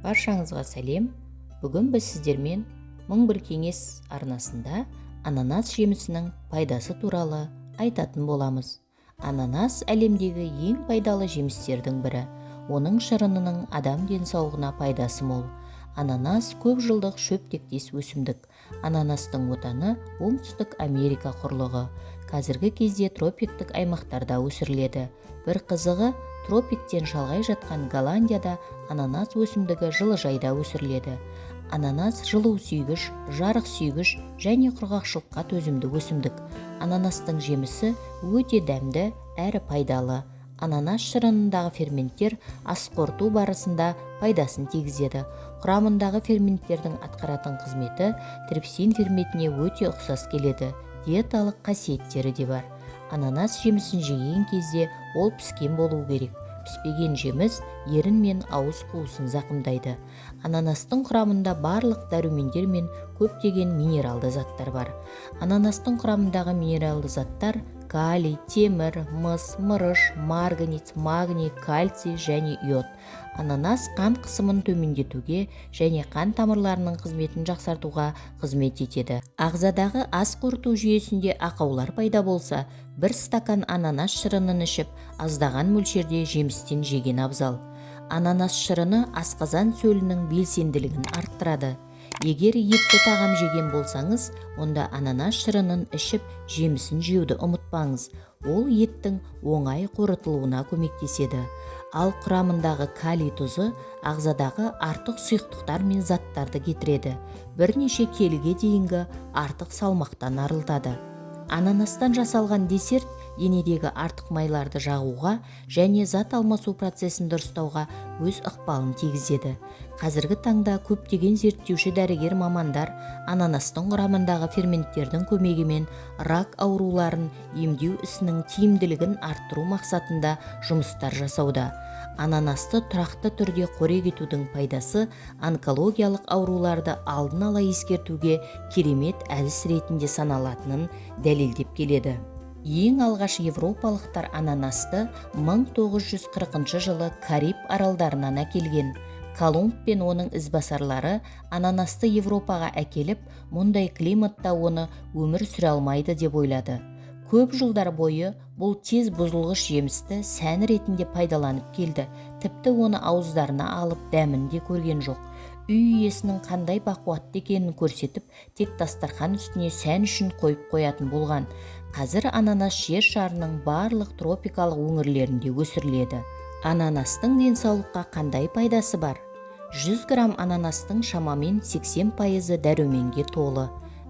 Баршаңызға сәлем. Бүгін біз сіздермен мың бір кеңес арнасында ананас жемісінің пайдасы туралы айтатын боламыз. Ананас әлемдегі ең пайдалы жемістердің бірі. Оның шырынының адам денсаулығына пайдасы мол. Ананас көп жылдық шөптектес өсімдік. Ананастың отаны Оңтүстік Америка құрлығы. Қазіргі кезде тропиктік аймақтарда өсіріледі. Бір қызығы, тропиктен шалғай жатқан Голландияда ананас өсімдігі жылыжайда өсіріледі. Ананас жылу сүйгіш, жарық сүйгіш және құрғақшылыққа төзімді өсімдік. Ананастың жемісі өте дәмді әрі пайдалы. Ананас шырынындағы ферменттер ас қорыту барысында пайдасын тигізеді. Құрамындағы ферменттердің атқаратын қызметі трипсин ферментіне өте ұқсас келеді. Диеталық қасиеттері де бар. Ананас жемісін жеген кезде ол піскен болуы керек. Піспеген жеміс ерін мен ауыз қуысын зақымдайды. Ананастың құрамында барлық дәрумендер мен көптеген минералды заттар бар. Ананастың құрамындағы минералды заттар калий, темір, мыс, мырыш, марганец, магний, кальций және йод. Ананас қан қысымын төмендетуге және қан тамырларының қызметін жақсартуға қызмет етеді. Ағзадағы ас қорыту жүйесінде ақаулар пайда болса, бір стакан ананас шырынын ішіп, аздаған мөлшерде жемістен жеген абзал. Ананас шырыны асқазан сөлінің белсенділігін арттырады. Егер етті тағам жеген болсаңыз, онда ананас шырынын ішіп, жемісін жеуді ұмытпаңыз. Ол еттің оңай қорытылуына көмектеседі. Ал құрамындағы калий тұзы ағзадағы артық сұйықтықтар мен заттарды кетіреді. Бірнеше келіге дейінгі артық салмақтан арылтады. Ананастан жасалған десерт денедегі артық майларды жағуға және зат алмасу процесін дұрыстауға өз ықпалын тигізеді. Қазіргі таңда көптеген зерттеуші дәрігер мамандар ананастың құрамындағы ферменттердің көмегімен рак ауруларын емдеу ісінің тиімділігін арттыру мақсатында жұмыстар жасауда. Ананасты тұрақты түрде қорек етудің пайдасы онкологиялық ауруларды алдын ала ескертуге керемет әдіс ретінде саналатынын дәлелдеп келеді. Ең алғаш европалықтар ананасты 1940 жылы Кариб аралдарынан әкелген. Колумб пен оның ізбасарлары ананасты Европаға әкеліп, мұндай климатта оны өмір сүре алмайды деп ойлады. Көп жылдар бойы бұл тез бұзылғыш жемісті сән ретінде пайдаланып келді. Тіпті оны ауыздарына алып дәмін де көрген жоқ. Үй иесінің қандай бақуатты екенін көрсетіп, тек дастархан үстіне сән үшін қойып қоятын болған. Қазір ананас жер шарының барлық тропикалық өңірлерінде өсіріледі. Ананастың денсаулыққа қандай пайдасы бар? 100 грамм ананастың шамамен 80% дәруменге толы,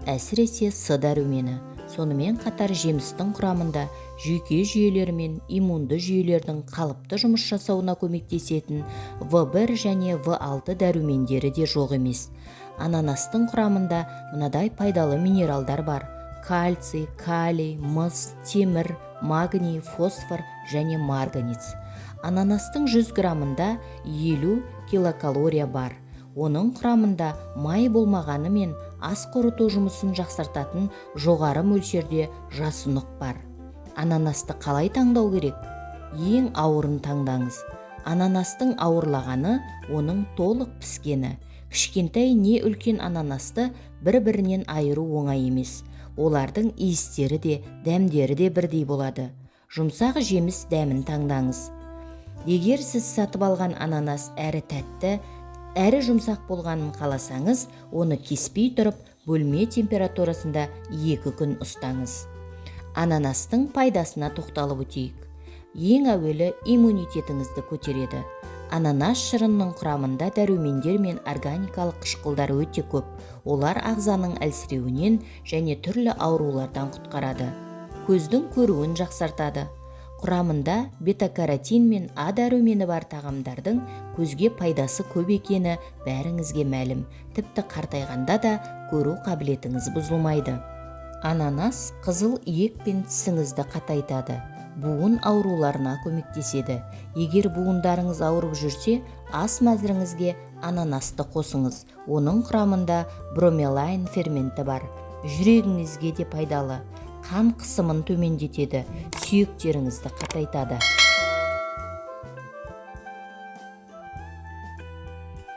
әсіресе С дәрумені. Сонымен қатар жемістің құрамында жүйке жүйелері мен иммунды жүйелердің қалыпты жұмыс жасауына көмектесетін В1 және В6 дәрумендері де жоқ емес. Ананастың құрамында мынадай пайдалы минералдар бар: кальций, калий, мыс, темір, магний, фосфор және марганец. Ананастың 100 граммында 50 килокалория бар. Оның құрамында май болмағаны мен ас қорыту жұмысын жақсартатын жоғары мөлшерде жасұнық бар. Ананасты қалай таңдау керек? Ең ауырын таңдаңыз. Ананастың ауырлағаны оның толық піскені. Кішкентай не үлкен ананасты бір-бірінен айыру оңай емес. Олардың иістері де, дәмдері де бірдей болады. Жұмсақ жеміс дәмін таңдаңыз. Егер сіз сатып алған ананас әрі тәтті, әрі жұмсақ болғанын қаласаңыз, оны кеспей тұрып, бөлме температурасында 2 күн ұстаңыз. Ананастың пайдасына тоқталып өтейік. Ең әуелі иммунитетіңізді көтереді. Ананас шырынының құрамында дәрумендер мен органикалық қышқылдар өте көп. Олар ағзаның әлсіреуінен және түрлі аурулардан құтқарады. Көздің көруін жақсартады. Құрамында бета-каротин мен А дәрумені бар тағамдардың көзге пайдасы көп екені бәріңізге мәлім. Тіпті қартайғанда да көру қабілетіңіз бұзылмайды. Ананас қызыл иек пен тісіңізді қатайтады. Буын ауруларына көмектеседі. Егер буындарыңыз ауырып жүрсе, ас мәзіріңізге ананасты қосыңыз. Оның құрамында бромелайн ферменті бар. Жүрегіңізге де пайдалы. Қан қысымын төмендетеді, сүйектеріңізді қатайтады.